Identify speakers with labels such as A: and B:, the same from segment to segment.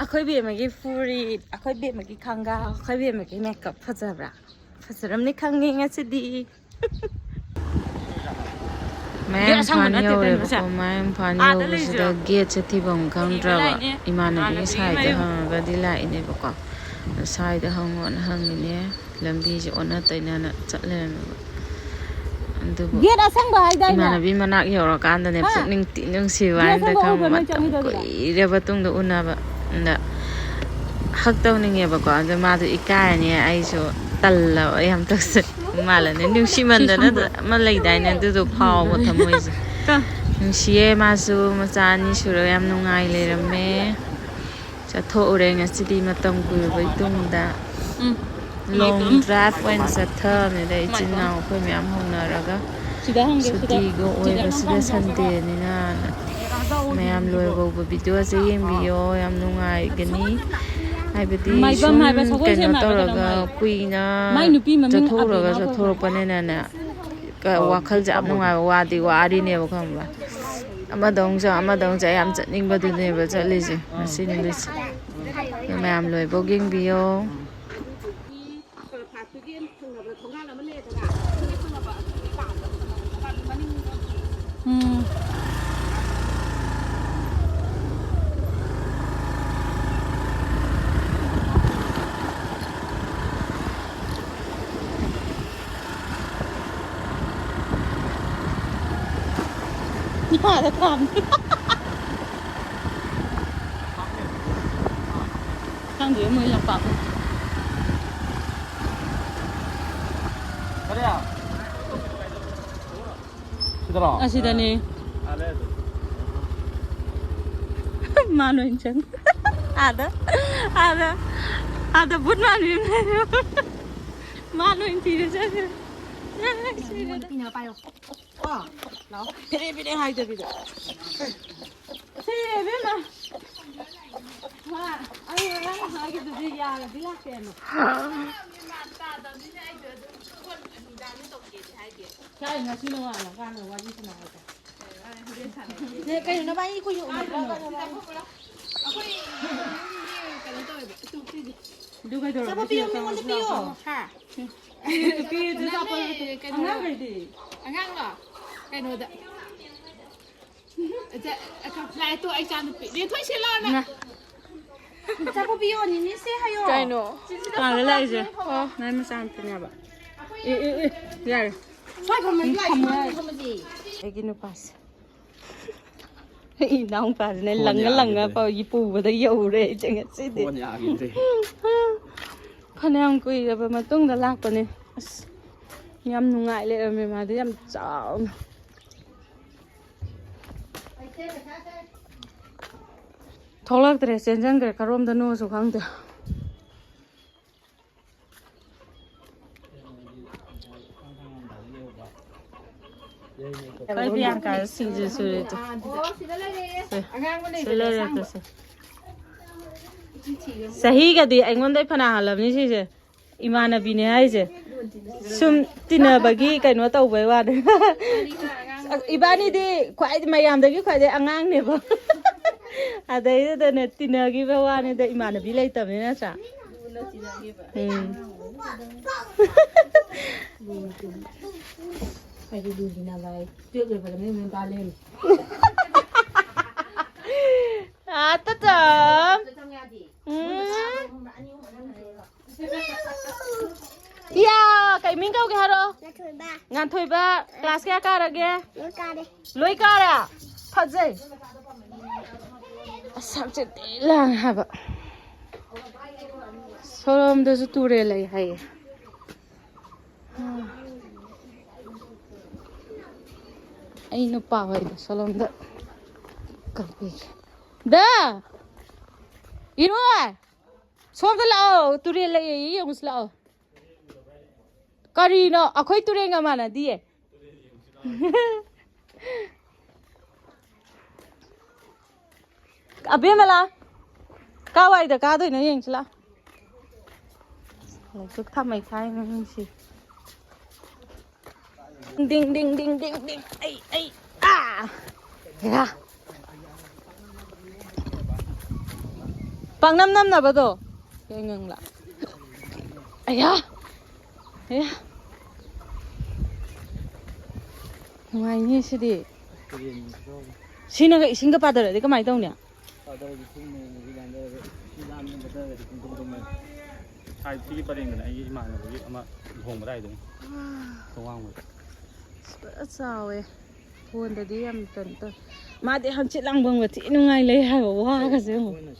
A: ꯑꯩꯈꯣꯏ ꯕꯦꯝꯃꯒꯤ ꯐꯨꯔꯤꯠ ꯑꯩꯈꯣꯏ ꯕꯦꯝꯃꯒꯤ ꯈꯪꯒꯥꯎ ꯑꯩꯈꯣꯏ ꯕꯦꯝꯃꯒꯤ ꯃꯦꯀꯞ ꯐꯖꯕ꯭ꯔꯥ ꯐꯖꯔꯝꯅꯤ ꯈꯪꯉꯦ ꯉꯁꯤꯗꯤ ꯃꯌꯥꯝ ꯐꯥꯟ ꯌꯧꯔꯦꯕꯀꯣ ꯃꯌꯥꯝ ꯐꯥꯟ ꯌꯧꯕꯁꯤꯗ ꯒꯦꯠꯁꯦ ꯊꯤꯐꯝ ꯈꯪꯗ꯭ꯔꯕ ꯏꯃꯥꯟꯅꯕꯤꯒꯤ ꯁꯥꯏꯗ ꯍꯪꯉꯒꯗꯤ ꯂꯥꯛꯏꯅꯦꯕꯀꯣ ꯁꯥꯏꯗ ꯍꯪꯉꯣꯅ ꯍꯪꯉꯤꯅꯦ ꯂꯝꯕꯤꯁꯦ ꯑꯣꯟꯅ ꯇꯩꯅꯅ ꯆꯠꯂꯦꯕ ꯑꯗꯨꯕꯨ ꯏꯃꯥꯟꯅꯕꯤ ꯃꯅꯥꯛ ꯌꯧꯔꯀꯥꯟꯗꯅꯦ ꯄꯨꯛꯅꯤꯡ ꯅꯨꯡꯁꯤꯕ ꯍꯥꯏꯅ ꯈꯪꯕ ꯃꯇꯝ ꯀꯨꯏꯔꯕ ꯃꯇꯨꯡꯗ ꯎꯅꯕ ꯍꯛ ꯇꯧꯅꯤꯡꯉꯦꯕꯀꯣ ꯑꯗꯣ ꯃꯥꯗꯣ ꯏꯀꯥꯏꯔꯅꯤ ꯑꯩꯁꯨ ꯇꯜꯂꯕ ꯌꯥꯝ ꯇꯧꯁꯩ ꯃꯥꯜꯂꯅꯤ ꯅꯨꯡꯁꯤꯃꯟꯗꯅ ꯑꯃ ꯂꯩꯗꯥꯏꯅꯦ ꯑꯗꯨꯗꯣ ꯐꯥꯎꯕ ꯊꯃꯣꯏꯁꯦ ꯅꯨꯡꯁꯤꯌꯦ ꯃꯥꯁꯨ ꯃꯆꯥ 2 ꯁꯨꯔꯒ ꯌꯥꯝ ꯅꯨꯡꯉꯥꯏ ꯂꯩꯔꯝꯃꯦ ꯆꯠꯊꯣꯛꯎꯔꯦ ꯉꯁꯤꯗꯤ ꯃꯇꯝ ꯀꯨꯏꯔꯕꯩ ꯇꯨꯡꯗ ꯂꯣꯡ ꯗ꯭ꯔꯥꯏꯚ ꯑꯣꯏꯅ ꯆꯠꯊꯕꯅꯤꯗ ꯏꯆꯤꯟ ꯏꯅꯥꯎ ꯑꯩꯈꯣꯏ ꯃꯌꯥꯝ ꯍꯧꯅꯔꯒ ꯁꯨꯇꯤꯒ ꯑꯣꯏꯕꯁꯤꯗ ꯁꯟꯗꯦꯅꯤꯅ ꯃꯌꯥꯝ ꯂꯣꯏꯐꯥꯎꯕ ꯚꯤꯗꯤꯑꯣꯁꯦ ꯌꯦꯡꯕꯤꯌꯣ ꯌꯥꯝ ꯅꯨꯡꯉꯥꯏꯒꯅꯤ ꯍꯥꯏꯕꯗꯤ ꯁꯨꯝ ꯀꯩꯅꯣ ꯇꯧꯔꯒ ꯀꯨꯏꯅ ꯆꯠꯊꯣꯔꯛꯄꯅꯤꯅꯅꯦ ꯋꯥꯈꯜꯁꯦ ꯌꯥꯝ ꯅꯨꯡꯉꯥꯏꯕ ꯋꯥꯔꯤꯅꯦꯕ ꯈꯪꯕ꯭ꯔꯥ ꯑꯃꯗꯧ ꯌꯥꯝ ꯆꯠꯅꯤꯡꯕꯗꯨꯅꯦꯕ ꯆꯠꯂꯤꯁꯦ ꯉꯁꯤ ꯅꯨꯃꯤꯠꯁꯦ ꯃꯌꯥꯝ ꯂꯣꯏꯐꯥꯎ ꯌꯦꯡꯕꯤꯌꯣ ꯌꯥꯗ ꯊꯝꯃꯦ ꯈꯪꯗꯦ ꯃꯣꯏ ꯂꯝꯄꯥꯛ ꯑꯁꯤꯗꯅꯦ ꯃꯥꯅ ꯆꯪ ꯑꯥꯗ ꯕꯨꯠ ꯃꯥꯟꯕꯤ ꯃꯥꯅ ꯊꯤꯔ ꯆꯠꯈ꯭ꯔꯦ ꯐꯦꯔꯦ ꯍꯥꯏꯗꯕꯤꯗ ꯁꯤꯕꯦꯝꯃ ꯑꯩ ꯉꯔꯥꯡ ꯍꯥꯏꯒꯤꯗꯨꯗꯤ ꯌꯥꯔꯗꯤ ꯂꯥꯛꯀꯦꯅ ꯁꯥꯏ ꯉꯁꯤ ꯅꯣꯡꯉꯥꯜꯂꯀꯥꯟꯗ ꯋꯥꯔꯤ ꯁꯥꯟꯅꯔꯁꯦ ꯀꯩꯅꯣ ꯅꯕꯥꯅꯤ ꯀꯨꯏꯅ ꯎꯅꯗ꯭ꯔꯒ ꯑꯩꯈꯣꯏ ꯀꯩꯅꯣ ꯇꯧꯋꯦꯕ ꯑꯗꯨ ꯀꯩꯗꯧꯔꯕ ꯃꯤꯉꯣꯟꯗ ꯄꯤꯌꯣ ꯑꯉꯥꯡꯂꯣ ꯀꯩꯅꯣꯗ ꯂꯥꯏꯔꯤꯛꯇꯣ ꯑꯩ ꯏꯆꯥ ꯅꯨꯄꯤ ꯔꯦꯟꯊꯣꯏ ꯁꯤ ꯂꯥꯎꯅ ꯑꯆꯥꯄꯣꯠ ꯄꯤꯌꯣ ꯅꯤꯅꯦꯁꯦ ꯍꯥꯏꯌꯣ ꯀꯩꯅꯣ ꯀꯥꯡꯗ ꯂꯥꯛꯏꯁꯦ ꯑꯣ ꯅꯪ ꯃꯆꯥ ꯅꯨꯄꯤꯅꯦꯕ ꯌꯥꯔꯦ ꯁ꯭ꯋꯥꯏ ꯐꯝꯃꯗꯤ ꯑꯩꯒꯤ ꯅꯨꯄꯥꯁꯦ ꯏꯅꯥꯎ ꯅꯨꯄꯥꯁꯤꯅ ꯂꯪꯉ ꯄꯨꯕꯗ ꯌꯧꯔꯦ ꯑꯩꯁꯦ ꯉꯁꯤꯗꯤ ꯐꯅꯌꯥꯝ ꯀꯨꯏꯔꯕ ꯃꯇꯨꯡꯗ ꯂꯥꯛꯄꯅꯦ ꯑꯁ ꯌꯥꯝ ꯅꯨꯡꯉꯥꯏ ꯂꯩꯔꯝꯃꯦ ꯃꯥꯗꯤ ꯌꯥꯝ ꯆꯥꯎꯅ ꯊꯣꯛꯂꯛꯇ꯭ꯔꯦ ꯆꯦꯟꯖꯟꯈ꯭ꯔꯦ ꯀꯔꯣꯝꯗꯅꯣꯁꯨ ꯈꯪꯗꯦ ꯑꯩꯈꯣꯏ ꯕꯤꯌꯥꯡꯀꯥ ꯁꯤꯡꯖꯨ ꯁꯨꯔꯦ ꯆꯍꯤꯒꯗꯤ ꯑꯩꯉꯣꯟꯗꯩ ꯐꯅ ꯍꯜꯂꯕꯅꯤ ꯁꯤꯁꯦ ꯏꯃꯥꯟꯅꯕꯤꯅꯦ ꯍꯥꯏꯁꯦ ꯁꯨꯝ ꯇꯤꯟꯅꯕꯒꯤ ꯀꯩꯅꯣ ꯇꯧꯕꯩ ꯋꯥꯅꯤ ꯏꯕꯥꯅꯤꯗꯤ ꯃꯌꯥꯝꯗꯒꯤ ꯈ꯭ꯋꯥꯏꯗꯩ ꯑꯉꯥꯡꯅꯦꯕ ꯑꯗꯩꯗꯨꯗꯅꯦ ꯇꯤꯟꯅꯈꯤꯕ ꯋꯥꯅꯤꯗ ꯏꯃꯥꯟꯅꯕꯤ ꯂꯩꯇꯕꯅꯤ ꯅꯠꯇ꯭ꯔꯥ ꯏꯌꯥ ꯀꯩ ꯃꯤꯡ ꯀꯧꯒꯦ ꯍꯥꯏꯔꯣ ꯉꯥꯟꯊꯣꯏꯕ ꯀ꯭ꯂꯥꯁ ꯀꯌꯥ ꯀꯥꯔꯒꯦ ꯂꯣꯏ ꯀꯥꯔꯦ ꯐꯖꯩ ꯑꯁ ꯍꯛꯆꯤꯠ ꯂꯥꯡꯉꯦ ꯍꯥꯏꯕ ꯁꯣꯔꯣꯝꯗꯁꯨ ꯇꯨꯔꯦꯜ ꯂꯩ ꯍꯥꯏꯌꯦ ꯑꯩ ꯅꯨꯄꯥ ꯍꯣꯏꯗ ꯁꯣꯂꯣꯝꯗ ꯀꯝꯄꯤꯒꯦ ꯏꯔꯣꯏ ꯁꯣꯝꯗ ꯂꯥꯛꯑꯣ ꯇꯨꯔꯦꯜ ꯂꯩꯌꯦ ꯌꯦꯡꯉꯨꯁꯤ ꯂꯥꯛꯑꯣ ꯀꯔꯤꯅꯣ ꯑꯩꯈꯣꯏ ꯇꯨꯔꯦꯟꯒ ꯃꯥꯟꯅꯗꯤꯌꯦ ꯑꯕꯦꯝꯃ ꯀꯥꯋꯥꯏꯗ ꯀꯥꯗꯣꯏꯅꯣ ꯌꯦꯡꯁꯤ ꯂꯥꯛꯑꯣ ꯂꯩꯇꯨꯛ ꯊꯥꯃꯩ ꯊꯥꯏ ꯅꯨꯡꯁꯤ Ding ding ding ding ding. Ay. Ah. Ya. Pang nam na ba to? Kaya ngang la. Aya. Ngoài như thế đi. Xin nó cái xin cái padre đấy cái máy tông nè.
B: Hai tí bắt đầu này mà nó hồng vào đây rồi. Không ăn rồi.
A: Rất sao ấy. Buồn để đi em tuần. Mà để hàng chị lăng bông mà chị nó ngay lấy hai bộ hoa cái gì không?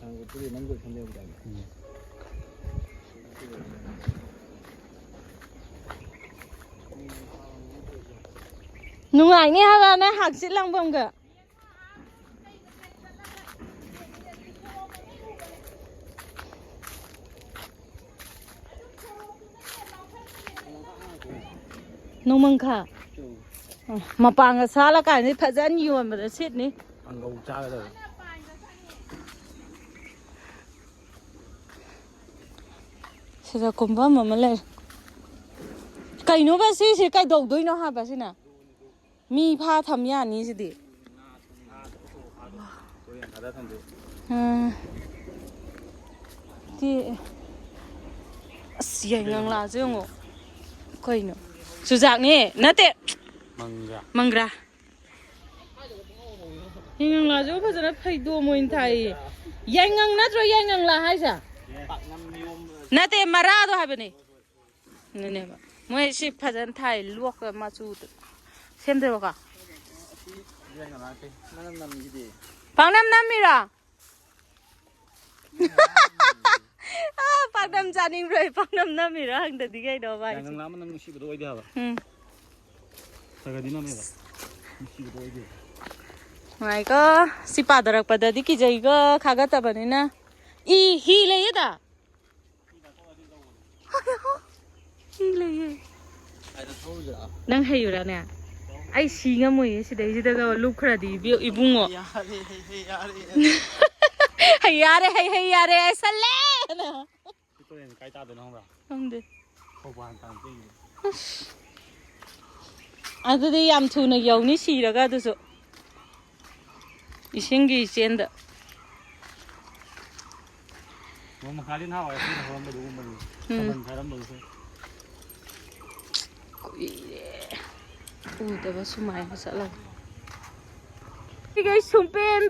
A: Nung ngay nè ha nè hàng chị lăng bông kìa. Nung măng khả. Mà bằng xa là cái này thật ra nhiều mà nó xịt ní.
B: Ăn gấu cha rồi.
A: Sẽ ra cùng với mà lên. Cái nó bác sĩ sẽ cái đầu đuôi nó ha bác sĩ nào. Mi pha thầm nhà ní gì đi. Thì xì ngang là chứ không? Coi nữa. Sự dạng nè, nè tệ. Mangra. Ngang là chứ bây giờ nó phải đua mình thầy. Yang ngang nát rồi yang ngang là hay sao? Nè tệ mà ra đâu hay bên này. Nè. Mới chỉ phải dân thầy luộc mà chú. Xem được không? Bằng năm mi ra. Bằng năm gia đình rồi, bằng năm mi ra hàng đợt đi cái đó vậy.
B: Yang lama năm nusi berdua dia apa? Saya di mana ya? Nusi berdua dia.
A: Ngoài có si padarak padadi ki jai có khagata bani na. I hi le da. Hi le. Nang hay ra nè. Ai xí nga mui si dai da ga lu khra di bi ibungo. Hay yare sale.
B: Itu yang kai ta được không ạ?
A: Không được.
B: Không hoàn toàn cái gì.
A: Adudi yam thuna yawni siraga dusu. Isingi senda.
B: Mà khai đến hao ấy thì hôm mới đủ mình khai lắm rồi.
A: Ywrabasu mai masalah. Guys,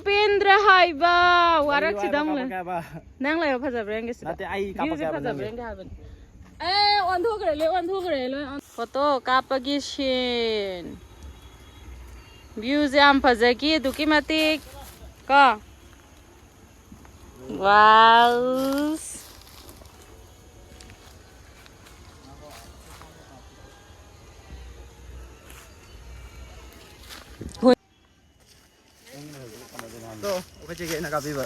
A: pen dra hai ba. Warak sidang le. Nang le phaja breng guys.
B: Nanti ai kapag
A: phaja breng ga ban. On thu kare le. Photo kapagi shin. Views am phajaki duki matik. Ko. Wow.
B: Tuh, oke cek nak kapi ba.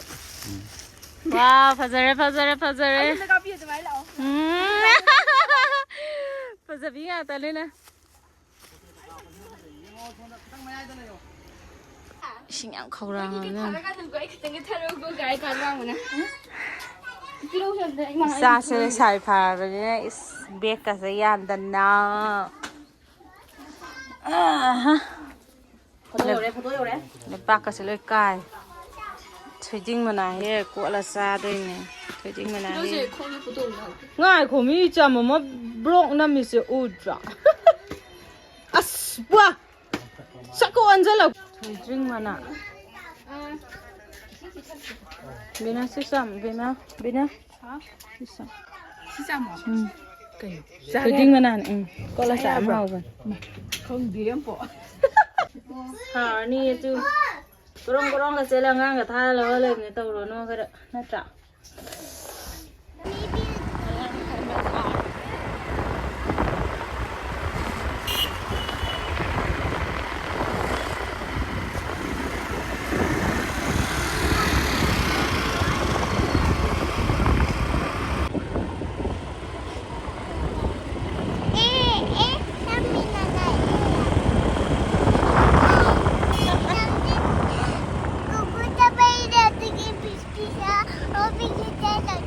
A: Wow, phajare. Ay, nakapi ito mai lao. Phajabi nga ta le na. Ising ang khawrang na. Sa se sai pha ba ne is bek ka se yan dan na. Photo yo đấy. Để bác cái lưỡi cài. Thủy tinh mà này của là xa đây nè. Thủy tinh mà này. Ngay của mi chả mà block năm mi sẽ ultra. Aspa. Sao cô ăn là thủy tinh mà nè. Bên nào xíu bên nào. Xíu mà. Thủy tinh mà nè. Có là xả màu rồi. Không điểm bộ. Ni tu korong la sela ngang ka tha la le ne to ro no ka na tra
C: Bisa,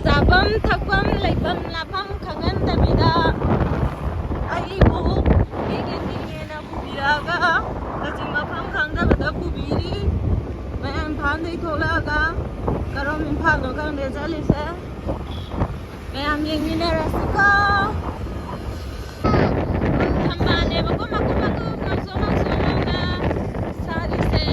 A: Zabam thakbam laibam lapam khangan tabida aibu egena pubiraga kaching mafam khangda bada pubiri mayam phan dei tholaga karom imphal no kang de jalise mayam yengina rasika thambane bako mako mangso na sari se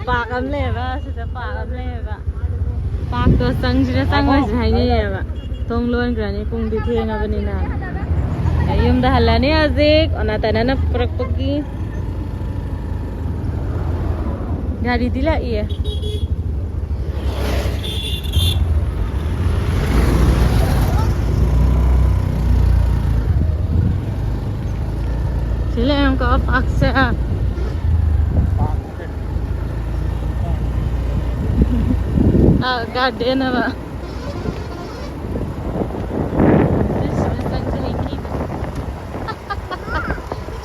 A: Pak am le ba sida pak am le ba pak to sang sida sang wa sai ni ba tong lon grani pung di theng abani na ayum da halani azik ona tanana prak pagi gari dila iya sila ang ka pak sa garden apa?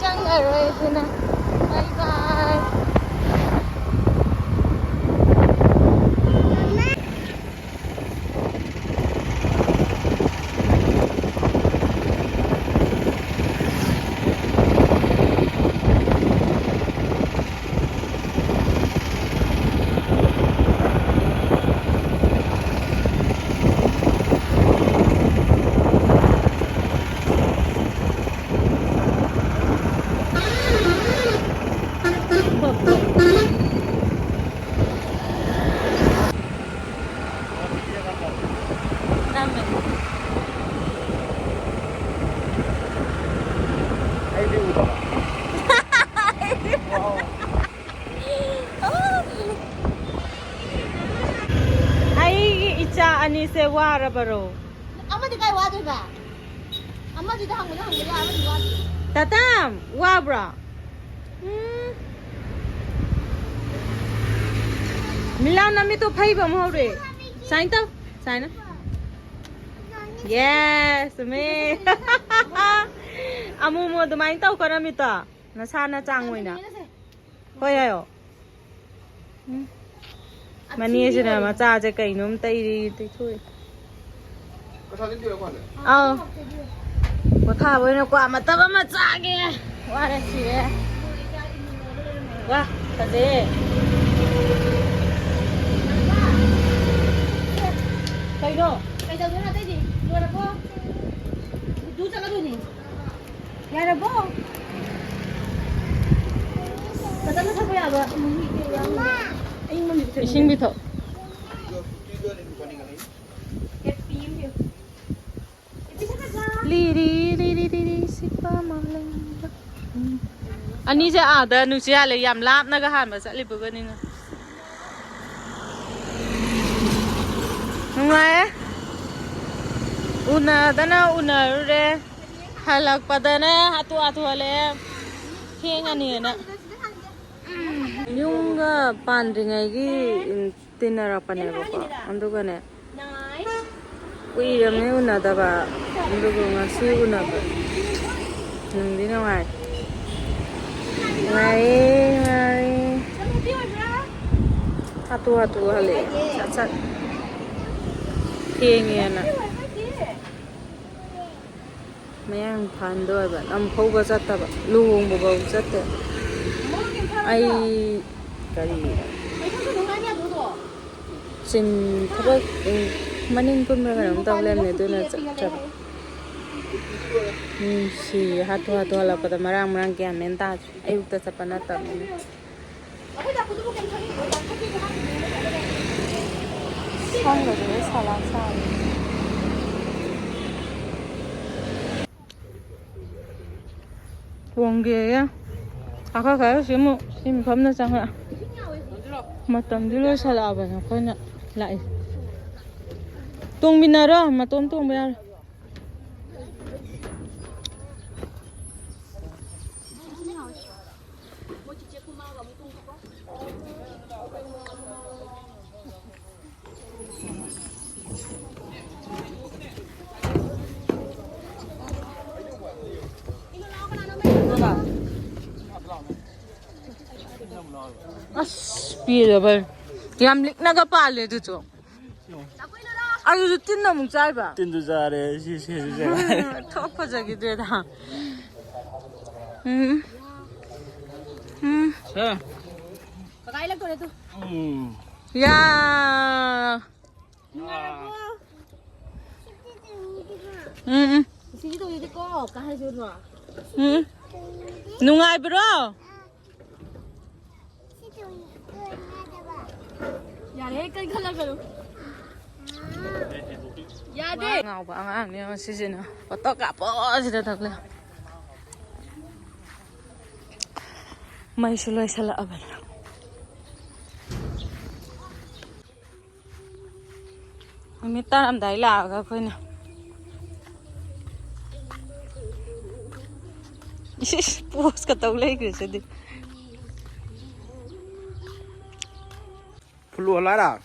A: Jangan sana. Bye bye. Ani se Ywrabasu.
C: Amma di kai wadu ba? Amma di da hangula hangula amma di wadu.
A: Tatam, wabra. Milan nami to phai bam ho re. Sign tao, sign na. Yes, me. Amu mo dumai tao karami ta. Na sana chang moi na. Hoi ayo. Mani sina ma cha je kai nom tai ri tai thui. Có thả với nó quả mà tao mà cha kìa. Qua đây chị. Qua, thật đi. Cây đâu? Cây đâu nó tới gì? Ywrabasu. Chú cho cái đuôi gì? Ywrabasu. Tao nó sao bây giờ? Fishing bito. Li sipa malang. Ani je ada nu sia le yam lap na ga han ba sa li bu ga ni na. Ngai. Una dana una re. Halak padana atu le. Theng ani na. Yung pandringai gi tinara paneba ko andugane uiram ne una daba andugo ngasi una ba nungdi na ngai atu hale chat thienge na mayang phan doi ba am phau ba chatta ba luhong ba chatta ai kari sin thak maning pun mereka nam tahu lem ne tu na cak si hatu la pada marang kian menta ayu ta sapana ta sang lo je salah sang ꯋꯥꯡꯒꯦ ꯑꯩꯈꯣꯏ ꯁꯤꯃꯨ ꯁꯤ ꯃꯐꯝꯗ ꯆꯪꯉꯛ ꯃꯇꯝꯗꯤ ꯂꯣꯏꯁꯜꯂꯛꯑꯕꯅꯦ ꯑꯩꯈꯣꯏꯅ ꯂꯥꯛꯏ ꯇꯣꯡꯃꯤꯟꯅꯔꯣ ꯃꯇꯣꯝ ꯇꯣꯡꯕ ꯌꯥꯔꯣꯏ ꯑꯁ ꯄꯤꯔꯕ ꯌꯥꯝ ꯂꯤꯛꯅꯒ ꯄꯥꯜꯂꯦ ꯑꯗꯨꯁꯨ ꯑꯗꯨꯁꯨ ꯇꯤꯟ ꯑꯃꯨꯛ ꯆꯥꯏꯕ
B: ꯇꯤꯟꯁꯨ ꯆꯥꯔꯦ ꯁꯤꯁꯨ
A: ꯊꯣꯛ ꯐꯖꯈꯤꯗ꯭ꯔꯦꯗ 야
C: Sini tu ko kahit jurno.
A: 누가이브로
C: 야래 깐 칼라가로. 야데.
A: ngầu bạn ăn đi mà xí nữa và tất cả bỏ gì đó thật là mày sẽ lấy salad bên mình ta làm đấy là cái khơi nào post cái tàu lấy cái gì đi
B: 풀로 올라라.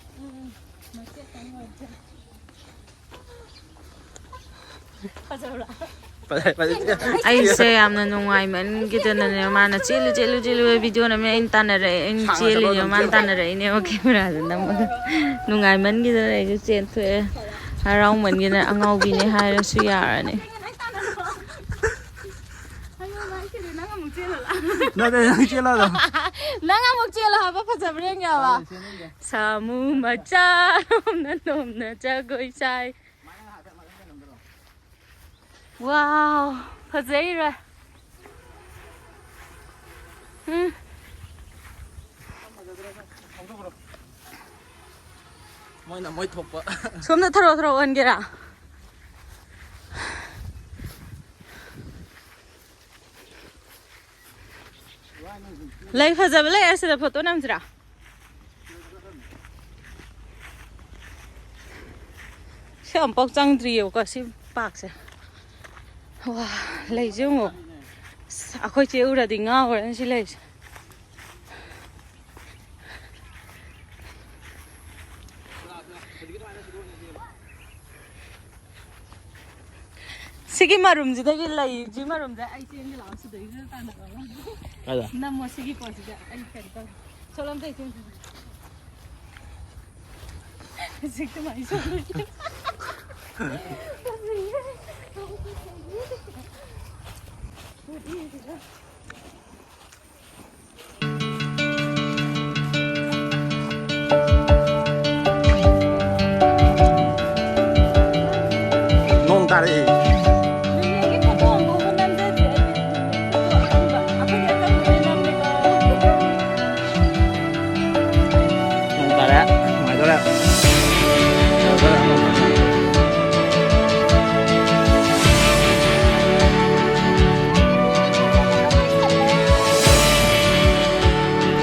A: 아이세 암나 농아이면 기도는 마나 찔루 비디오는 인터넷에 찔리요만 인터넷에 이네 카메라는 너무 농아이면 기도는 이제 젠투에 하라우면 기는 앙아우비네 하이러수 야라네
B: 나는 찔러라.
A: 나가 먹지라 하바 파자브랭야와 사무 마차 놈나 자고 있사이 와우 파제이라
B: 뭐나 뭐 톱바.
A: 손나 들어 원게라 lấy phật lấy ai sẽ phật tốt nam chưa? Sẽ ông bóc trăng nhiều có xin bạc sẽ. Wow, lấy chứ ngủ. À khôi chiếu là đỉnh ngao rồi anh xin lấy. Sige marum gì đấy cái lấy chứ marum đấy ai xin cái lão sư đấy rất là
B: 가자.
A: 나 뭐 시기 빠지자. 아니 괜찮다. 저런 데 있으면 지금 많이 소리지.
B: 농다리.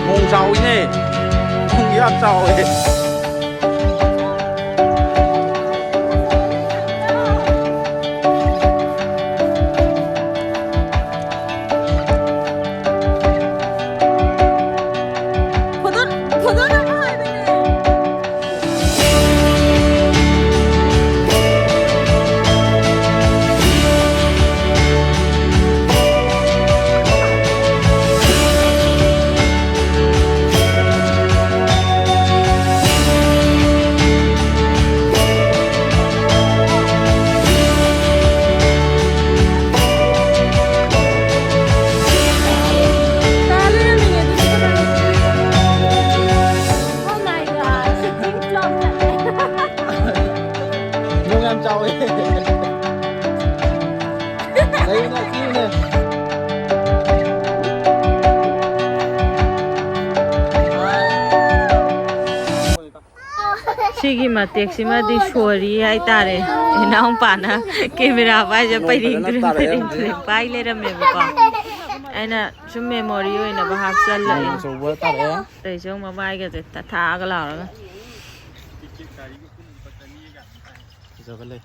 B: 공자오이네. 공기압자오이. Sigi matek sima di shori hai tare ina hong pana camera ba ja pai ring pai le ram me ba
A: ꯑꯩꯅ ꯁꯨꯝ memory ꯑꯣꯏꯅꯕ ꯍꯥꯞꯆꯜꯂꯛꯏ
B: ꯑꯆꯧꯕ ꯇꯥꯔꯛꯑꯦ
A: ꯑꯇꯩꯁꯨ ꯃꯕꯥꯏꯒꯁꯦ ꯊꯥꯒ ꯂꯥꯎꯔꯒ
B: ꯐꯖꯕ ꯂꯩ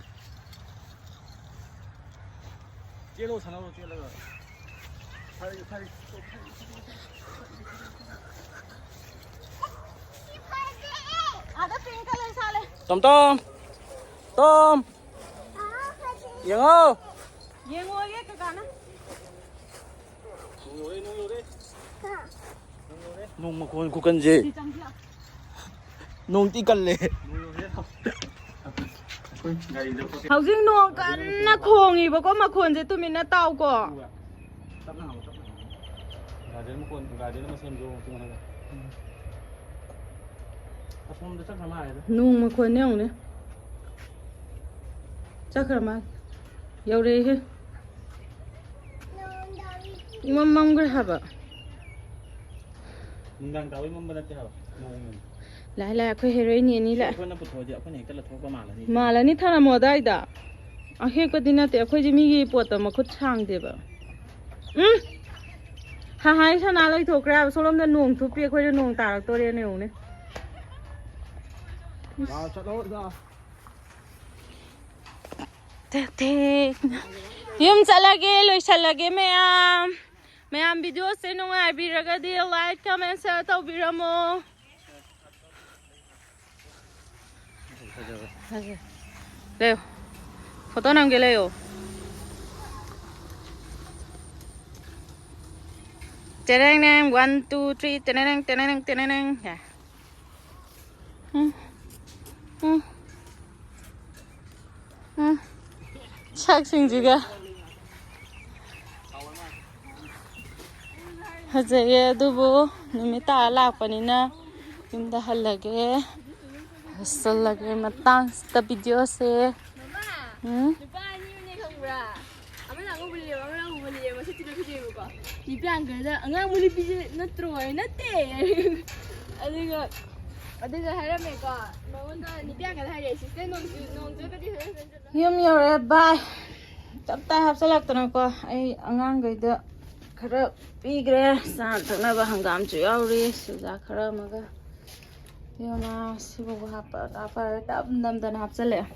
B: ꯆꯦꯜꯂꯣ ꯁꯥꯟꯅꯔꯣ ꯆꯦꯜꯂꯒ Tom Tom Tom Yengô
A: ꯌꯦꯡꯉꯣꯒꯦ ꯀꯀꯥꯅ
B: Nung makon ko kanje Nung ti kalle
A: ꯍꯧꯖꯤꯛ ꯅꯣꯡ ꯀꯟꯅ ꯈꯣꯡꯉꯤꯕꯀꯣ ꯃꯈꯣꯟꯁꯦ ꯇꯨꯃꯤꯟꯅ ꯇꯥꯎꯀꯣ
B: Garden mo kon garden mo sem jo tingnan ꯑꯁꯣꯝꯗ ꯆꯠꯈ꯭ꯔ ꯃꯥꯜꯂꯦꯗ
A: ꯅꯣꯡ ꯃꯈꯣꯟ ꯌꯦꯡꯉꯨꯅꯦ ꯆꯠꯈ꯭ꯔ ꯃꯥꯜꯂꯦ ꯌꯧꯔꯛꯏꯍꯦ ꯏꯃꯝ ꯃꯝꯈ꯭ꯔꯦ ꯍꯥꯏꯕ
B: ꯅꯨꯡꯗꯥꯡ ꯇꯥꯕꯩ ꯃꯝꯕ ꯅꯠꯇꯦ ꯍꯥꯏꯕ ꯅꯣꯡ
A: ꯂꯥꯛꯑꯦ ꯂꯥꯛꯑꯦ ꯑꯩꯈꯣꯏ ꯍꯦꯔꯣꯏꯅꯤ ꯑꯅꯤ ꯂꯥꯛꯑꯦ
B: ꯑꯩꯈꯣꯏꯅ ꯄꯨꯊꯣꯛꯑꯗꯤ ꯑꯩꯈꯣꯏꯅ ꯍꯦꯛꯇ ꯂꯧꯊꯣꯛꯄ ꯃꯥꯜꯂꯅꯤ
A: ꯃꯥꯜꯂꯅꯤ ꯊꯅꯝꯃꯣ ꯑꯗꯥꯏꯗ ꯑꯍꯦꯛꯄꯗꯤ ꯅꯠꯇꯦ ꯑꯩꯈꯣꯏꯗꯤ ꯃꯤꯒꯤ ꯄꯣꯠꯇ ꯃꯈꯨꯠ ꯁꯥꯡꯗꯦꯕ ꯍꯥꯏ ꯁꯅꯥ ꯂꯩꯊꯣꯛꯈ꯭ꯔꯦ ꯍꯥꯏꯕ ꯁꯣꯂꯣꯝꯗ ꯅꯣꯡ ꯊꯨꯞꯄꯤ ꯑꯩꯈꯣꯏꯗ ꯅꯣꯡ ꯇꯥꯔꯛꯇꯣꯔꯦꯅ ꯌꯦꯡꯉꯨꯅꯦ ꯌꯨꯝ ꯆꯠꯂꯒꯦ ꯂꯣꯏꯁꯜꯂꯒꯦ ꯃꯌꯥꯝ ꯚꯤꯗꯤꯑꯣꯁꯦ ꯅꯨꯡꯉꯥꯏꯕꯤꯔꯒꯗꯤ ꯂꯥꯏꯛ ꯀꯃꯦꯟ ꯁꯤꯌꯔ ꯇꯧꯕꯤꯔꯝꯃꯣ ꯂꯩꯌꯣ ꯐꯣꯇꯣ ꯅꯝꯒꯦ ꯂꯩꯌꯣ ꯇꯦꯔꯦꯡ 1 2 3 ꯇꯦꯔꯦꯡ ꯁꯛꯁꯤꯡꯁꯤꯒ ꯐꯖꯩꯌꯦ ꯑꯗꯨꯕꯨ ꯅꯨꯃꯤꯠ ꯇꯥꯔ ꯂꯥꯛꯄꯅꯤꯅ ꯌꯨꯝꯗ ꯍꯜꯂꯒꯦ ꯂꯣꯏꯁꯜꯂꯒꯦ ꯃꯇꯥꯡꯁꯤꯗ ꯚꯤꯗꯤꯑꯣꯁꯦ ꯌꯨꯝ ꯌꯧꯔꯛꯑꯦ ꯕꯥꯏ ꯇꯞ ꯇꯥꯏ ꯍꯥꯞꯆꯜꯂꯛꯇꯅꯀꯣ ꯑꯩ ꯑꯉꯥꯡꯈꯩꯗ ꯈꯔ ꯄꯤꯈ꯭ꯔꯦ ꯆꯥ ꯊꯛꯅꯕ ꯍꯪꯒꯥꯝꯁꯨ ꯌꯥꯎꯔꯤ ꯆꯨꯖꯥꯛ ꯈꯔ ꯑꯃꯒ ꯌꯦꯡꯉꯣ ꯁꯤꯐꯥꯎꯕ ꯍꯥꯞꯄ ꯅꯝꯗꯅ ꯍꯥꯞꯆꯜꯂꯛꯑꯦ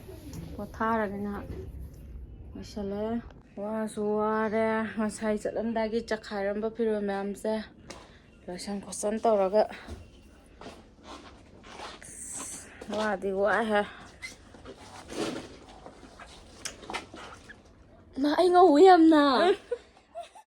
A: ꯄꯣꯊꯥꯔꯒꯦ ꯉꯥꯏꯍꯥꯛ ꯂꯣꯏꯁꯜꯂꯦ ꯋꯥꯁꯨ ꯋꯥꯔꯦ ꯉꯁꯥꯏ ꯆꯠꯂꯝꯗꯥꯏꯒꯤ ꯆꯈꯥꯏꯔꯝꯕ ꯐꯤꯔꯣꯜ ꯃꯌꯥꯝꯁꯦ ꯂꯣꯏꯁꯟ ꯈꯣꯠꯁꯟ ꯇꯧꯔꯒ ꯋꯥꯗꯤ ꯋꯥꯏꯍꯦ ꯑꯩ ꯉꯧꯋꯤ ꯌꯥꯝꯅ